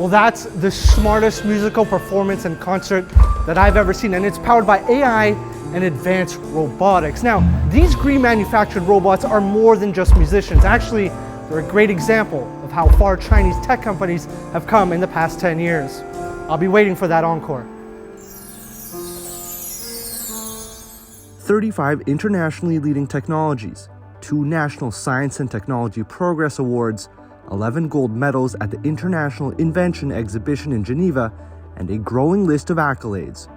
Well, that's the smartest musical performance and concert that I've ever seen, and it's powered by AI and advanced robotics. Now, these Gree manufactured robots are more than just musicians. Actually, they're a great example of how far Chinese tech companies have come in the past 10 years. I'll be waiting for that encore. 35 internationally leading technologies, 2 National Science and Technology Progress Awards, 11 gold medals at the International Invention Exhibition in Geneva, and a growing list of accolades.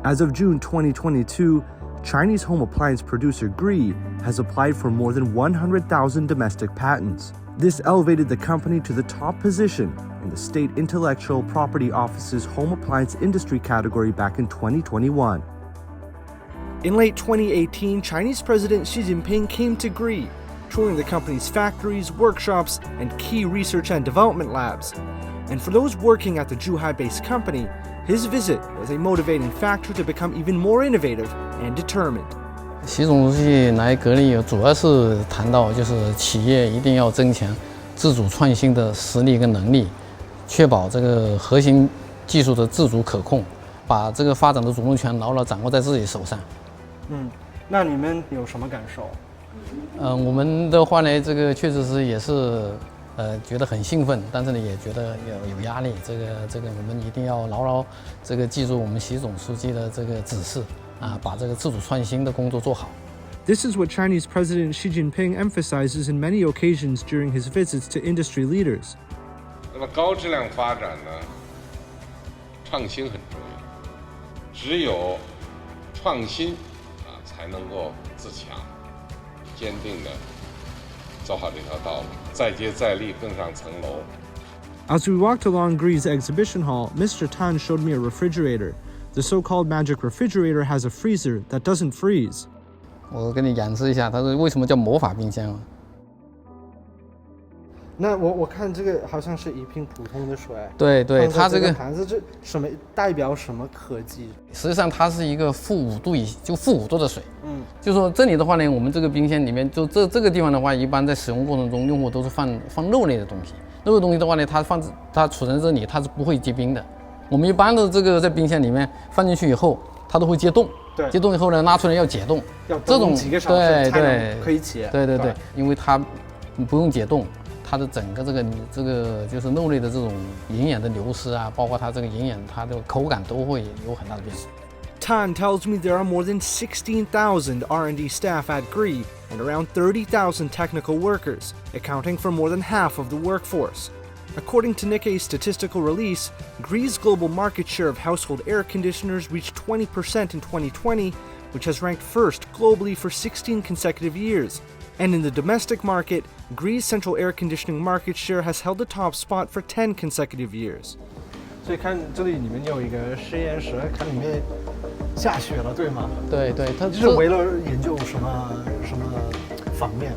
As of June 2022, Chinese home appliance producer Gree has applied for more than 100,000 domestic patents. This elevated the company to the top position in the State Intellectual Property Office's home appliance industry category back in 2021. In late 2018, Chinese President Xi Jinping came to Gree, touring the company's factories, workshops, and key research and development labs. And for those working at the Zhuhai-based company, his visit was a motivating factor to become even more innovative and determined. 习总书记来格力，主要是谈到就是企业一定要增强自主创新的实力跟能力，确保这个核心技术的自主可控，把这个发展的主动权牢牢掌握在自己手上。那你们有什么感受？我们的话呢，这个确实是也是觉得很兴奋，但是呢也觉得有压力。这个我们一定要牢牢这个记住我们习总书记的这个指示啊，把这个自主创新的工作做好。This is what Chinese President Xi Jinping emphasizes in many occasions during his visits to industry leaders. 那么高质量发展呢，创新很重要，只有创新才能够自强，坚定地走好这条道路，再接再厉，更上层楼。As we walked along Gree's exhibition hall, Mr. Tan showed me a refrigerator. The so-called magic refrigerator has a freezer that doesn't freeze. 我给你演示一下，它是为什么叫魔法冰箱啊？那我看这个好像是一瓶普通的水。对，它这个盘子这什么代表什么科技？实际上它是一个负5度的水。就说这里的话呢，我们这个冰箱里面就这个地方的话，一般在使用过程中，用户都是放肉类的东西。肉类东西的话呢，它储存在这里，它是不会结冰的。我们一般的这个在冰箱里面放进去以后，它都会结冻。对，结冻以后呢，拉出来要解冻。这种几个小时才能可以解。对，因为它不用解冻。它的整个这个就是肉类的这种营养的流失啊，包括它这个营养，它的口感都会有很大的变化。Tan tells me there are more than 16,000 R&D staff at Gree and around 30,000 technical workers, accounting for more than half of the workforce. According to Nikkei's statistical release, Gree's global market share of household air conditioners reached 20% in 2020, which has ranked first globally for 16 consecutive years. And in the domestic market, Gree's central air conditioning market share has held the top spot for 10 consecutive years. 所以看这里，你们有一个实验室，看里面下雪了，对吗？对，它就是为了研究什么方面？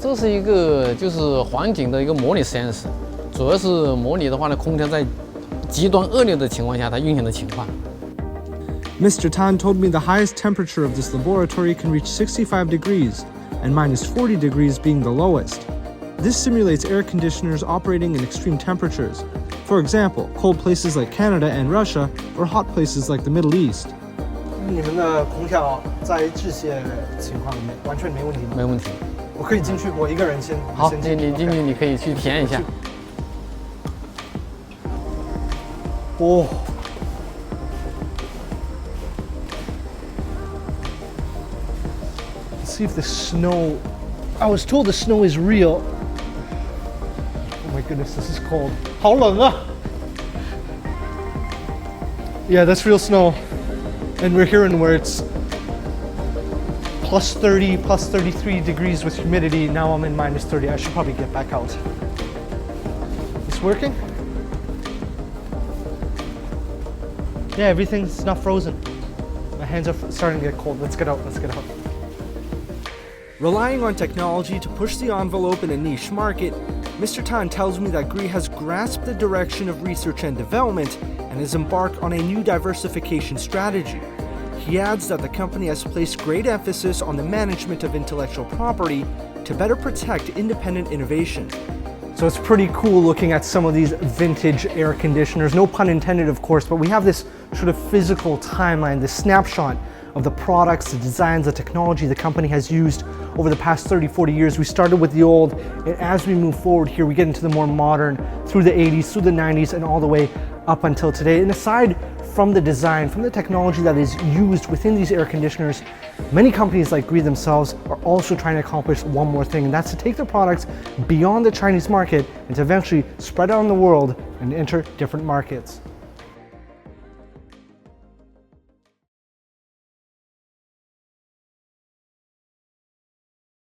这是一个就是环境的一个模拟实验室，主要是模拟的话呢，空调在极端恶劣的情况下它运行的情况。Mr. Tan told me the highest temperature of this laboratory can reach 65 degrees, and minus 40 degrees being the lowest. This simulates air conditioners operating in extreme temperatures. For example, cold places like Canada and Russia, or hot places like the Middle East. 你们的空调在这些情况里面完全没问题吗？没问题。我可以进去，我一个人先。好，你进去，你可以去体验一下。哦。See if the snow. I was told the snow is real. Oh my goodness, this is cold. 好冷啊! Yeah, that's real snow. And we're here in where it's plus 30, plus 33 degrees with humidity. Now I'm in minus 30. I should probably get back out. It's working? Yeah, everything's not frozen. My hands are starting to get cold. Let's get out. Relying on technology to push the envelope in a niche market, Mr. Tan tells me that Gree has grasped the direction of research and development and has embarked on a new diversification strategy. He adds that the company has placed great emphasis on the management of intellectual property to better protect independent innovation. So it's pretty cool looking at some of these vintage air conditioners, no pun intended of course, but we have this sort of physical timeline, this snapshot of the products, the designs, the technology the company has used over the past 30, 40 years. We started with the old, and as we move forward here, we get into the more modern, through the 80s, through the 90s, and all the way up until today. And aside from the design, from the technology that is used within these air conditioners, many companies like Gree themselves are also trying to accomplish one more thing, and that's to take their products beyond the Chinese market and to eventually spread out in the world and enter different markets.